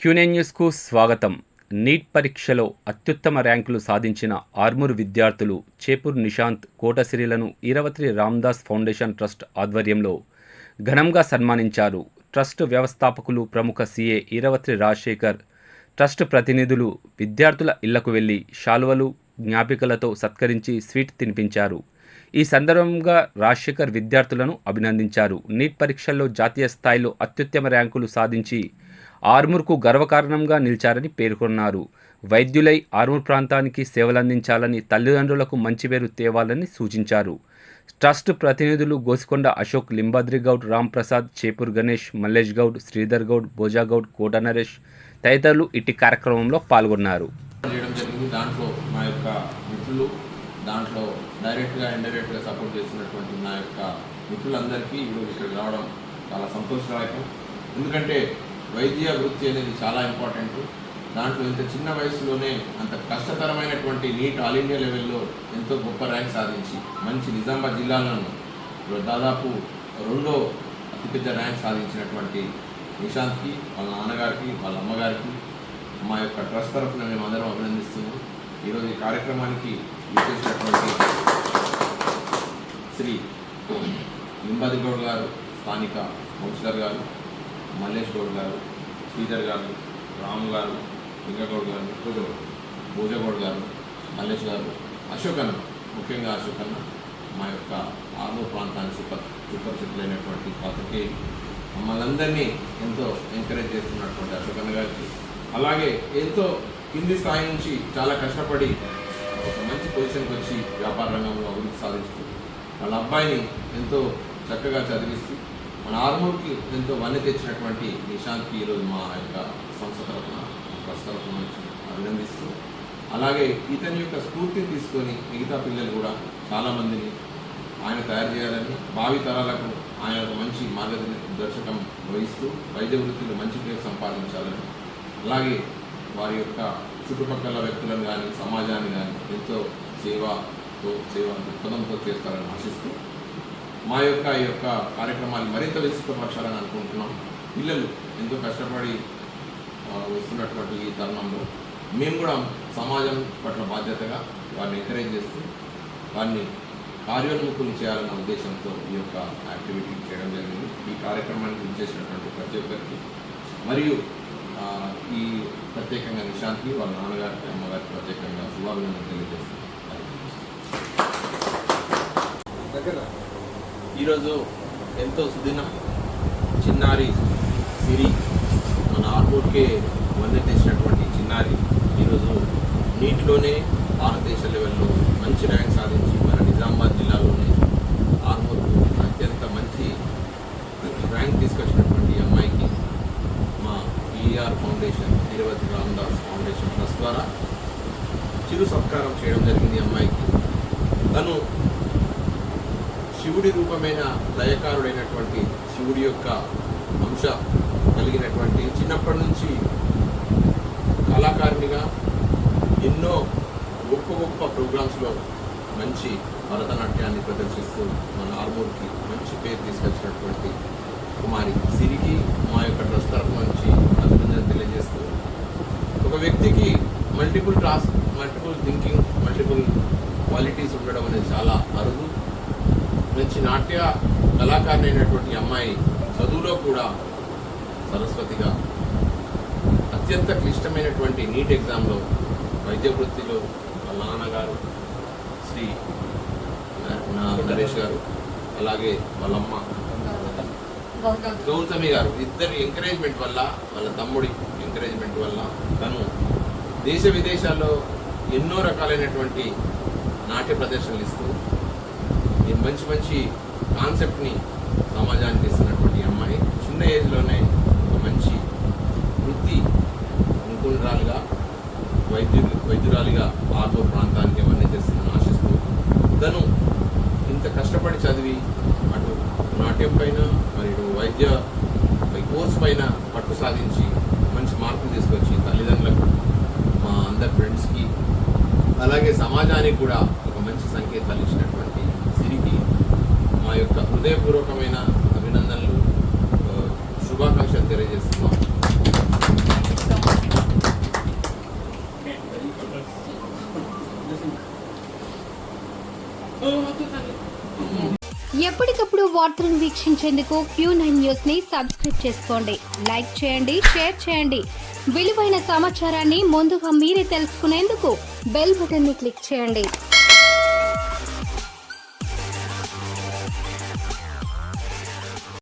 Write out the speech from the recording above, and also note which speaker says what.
Speaker 1: క్యూనే న్యూస్కు స్వాగతం. నీట్ పరీక్షలో అత్యుత్తమ ర్యాంకులు సాధించిన ఆర్మూర్ విద్యార్థులు చేపూర్ నిశాంత్, కోటసిరిలను ఈరవత్రి రామ్దాస్ ఫౌండేషన్ ట్రస్ట్ ఆధ్వర్యంలో ఘనంగా సన్మానించారు. ట్రస్ట్ వ్యవస్థాపకులు ప్రముఖ సీఏ ఈరవత్రి రాజశేఖర్, ట్రస్ట్ ప్రతినిధులు విద్యార్థుల ఇళ్లకు వెళ్లి శాలువలు, జ్ఞాపికలతో సత్కరించి స్వీట్ తినిపించారు. ఈ సందర్భంగా రాజశేఖర్ విద్యార్థులను అభినందించారు. నీట్ పరీక్షల్లో జాతీయ స్థాయిలో అత్యుత్తమ ర్యాంకులు సాధించి ఆర్మూర్కు గర్వకారణంగా నిలిచారని పేర్కొన్నారు. వైద్యులై ఆర్మూర్ ప్రాంతానికి సేవలందించాలని, తల్లిదండ్రులకు మంచి పేరు తేవాలని సూచించారు. ట్రస్ట్ ప్రతినిధులు గోసికొండ అశోక్, లింబాద్రి గౌడ్, రామ్ ప్రసాద్, చేపూర్ గణేష్, మల్లేష్ గౌడ్, శ్రీధర్ గౌడ్, భోజా గౌడ్, కోట నరేష్ తదితరులు ఇట్టి కార్యక్రమంలో పాల్గొన్నారు.
Speaker 2: దాంట్లో మా యొక్క మిత్రులు, దాంట్లో డైరెక్ట్గా ఇండైరెక్ట్గా సపోర్ట్ చేస్తున్నటువంటి నా యొక్క మిత్రులందరికీ ఈరోజు ఇక్కడికి రావడం చాలా సంతోషదాయకం. ఎందుకంటే వైద్య వృత్తి అనేది చాలా ఇంపార్టెంట్. దాంట్లో ఇంత చిన్న వయసులోనే అంత కష్టతరమైనటువంటి నీట్ ఆల్ ఇండియా లెవెల్లో ఎంతో గొప్ప ర్యాంక్ సాధించి మంచి నిజామాబాద్ జిల్లాలను దాదాపు రెండో అతిపెద్ద ర్యాంక్ సాధించినటువంటి నిశాంత్కి, వాళ్ళ నాన్నగారికి, వాళ్ళ అమ్మగారికి మా యొక్క ట్రస్ట్ తరఫున మేము అందరం అభినందిస్తున్నాం. ఈరోజు ఈ కార్యక్రమానికి విచ్చేసినటువంటి శ్రీ లింబాద్రి గౌడ్ గారు, స్థానిక కౌన్సిలర్ గారు, మల్లేష్ గౌడ్ గారు, శ్రీధర్ గారు, రాము గారు, లింగగౌడ్ గారు, భోజగౌడ్ గారు, మల్లేష్ గారు, అశోక్ అన్న, ముఖ్యంగా అశోక్ అన్న మా యొక్క ఆర్మూర్ ప్రాంతానికి సుపరిచితులైనటువంటి పాత్రికేయులు, మమ్మల్ని అందరినీ ఎంతో ఎంకరేజ్ చేస్తున్నటువంటి అశోక్ అన్న గారికి, అలాగే ఎంతో కింది స్థాయి నుంచి చాలా కష్టపడి ఒక మంచి పొజిషన్కి వచ్చి వ్యాపార రంగంలో అభివృద్ధి సాధిస్తూ వాళ్ళ అబ్బాయిని ఎంతో చక్కగా చదివిస్తూ మన ఆర్మూర్కి ఎంతో వన్నె తెచ్చినటువంటి నిశాంత్కి ఈరోజు మా యొక్క సంస్థ తరఫున, ట్రస్ట్ తరఫున నుంచి అభినందిస్తూ, అలాగే ఇతని యొక్క స్ఫూర్తిని తీసుకొని మిగతా పిల్లలు కూడా చాలామందిని ఆయన తయారు చేయాలని, భావి తరాలకు ఆయన ఒక మంచి మార్గదర్శకం వహిస్తూ వైద్య వృత్తిలో మంచి పేరు సంపాదించాలని, అలాగే వారి యొక్క చుట్టుపక్కల వ్యక్తులను కానీ సమాజాన్ని కానీ ఎంతో సేవా దృక్పథంతో చేస్తారని ఆశిస్తూ మా యొక్క ఈ యొక్క కార్యక్రమాలు మరింత విస్తృతపరచాలని అనుకుంటున్నాం. పిల్లలు ఎంతో కష్టపడి వస్తున్నటువంటి ఈ తరుణంలో మేము కూడా సమాజం పట్ల బాధ్యతగా వారిని ఎంకరేజ్ చేస్తూ వారిని కార్యోన్ముఖులు చేయాలన్న ఉద్దేశంతో ఈ యొక్క యాక్టివిటీ చేయడం జరిగింది. ఈ కార్యక్రమానికి విచ్చేసినటువంటి ప్రతి ఒక్కరికి మరియు ఈ ప్రత్యేకంగా నిశాంత్కి, వాళ్ళ నాన్నగారికి, అమ్మగారికి ప్రత్యేకంగా శుభాభినందనలు తెలియజేస్తున్నాను. ఈరోజు ఎంతో సుదినం చిన్నారి సిరి, మన ఆర్మూర్కే వన్నె తెచ్చినటువంటి చిన్నారి ఈరోజు నీటిలోనే భారతదేశ లెవెల్లో మంచి ర్యాంక్ సాధించి మన నిజామాబాద్ జిల్లాలోనే ఆర్మూర్కు అత్యంత మంచి ర్యాంక్ తీసుకొచ్చినటువంటి అమ్మాయికి మా E R foundation, Eravatri Ramdas foundation trust ద్వారా చిరు సత్కారం చేయడం జరిగింది. అమ్మాయికి తను శివుడి రూపమైన లయకారుడైనటువంటి శివుడి యొక్క అంశ కలిగినటువంటి, చిన్నప్పటి నుంచి కళాకారునిగా ఎన్నో గొప్ప గొప్ప ప్రోగ్రామ్స్లో మంచి భరతనాట్యాన్ని ప్రదర్శిస్తూ మన ఆర్మూర్కి మంచి పేరు తీసుకొచ్చినటువంటి కుమారి సిరికి మా యొక్క ట్రస్ట్ తరఫు నుంచి అభినందన తెలియజేస్తూ, ఒక వ్యక్తికి మల్టిపుల్ థింకింగ్, మల్టిపుల్ క్వాలిటీస్ ఉండడం అనేది చాలా అరుదు. మంచి నాట్య కళాకారిణి అయినటువంటి అమ్మాయి చదువులో కూడా సరస్వతిగా అత్యంత క్లిష్టమైనటువంటి నీట్ ఎగ్జామ్లో వైద్య వృత్తిలో వాళ్ళ నాన్నగారు శ్రీ నరేష్ గారు, అలాగే వాళ్ళమ్మ గౌతమి గారు ఇద్దరి ఎంకరేజ్మెంట్ వల్ల, వాళ్ళ తమ్ముడి ఎంకరేజ్మెంట్ వల్ల తను దేశ విదేశాల్లో ఎన్నో రకాలైనటువంటి నాట్య ప్రదర్శనలు ఇస్తూ మంచి మంచి కాన్సెప్ట్ని సమాజానికి ఇస్తున్నటువంటి అమ్మాయి చిన్న ఏజ్లోనే ఒక మంచి వృత్తి నిపుణురాలుగా, వైద్యురాలిగా ఆర్మూర్ ప్రాంతానికి అవన్నీ చేస్తుందని ఆశిస్తూ, తను ఇంత కష్టపడి చదివి అటు నాట్యం పైన మరియు వైద్య కోర్స్ పైన పట్టు సాధించి మంచి మార్కులు తీసుకొచ్చి తల్లిదండ్రులకు, మా అందరి ఫ్రెండ్స్కి, అలాగే సమాజానికి కూడా ఒక మంచి సంకేతాలు ఇచ్చినటువంటి సిరికి మా యొక్క హృదయపూర్వకమైన అభినందనలు, శుభాకాంక్షలు తెలియజేస్తున్నాం.
Speaker 3: ఎప్పటికప్పుడు వార్తలను వీక్షించేందుకు Q9 న్యూస్ ని సబ్స్క్రైబ్ చేసుకోండి, లైక్ చేయండి, షేర్ చేయండి. విలువైన సమాచారాన్ని ముందుగా మీరే తెలుసుకునేందుకు బెల్ బటన్ ని క్లిక్ చేయండి.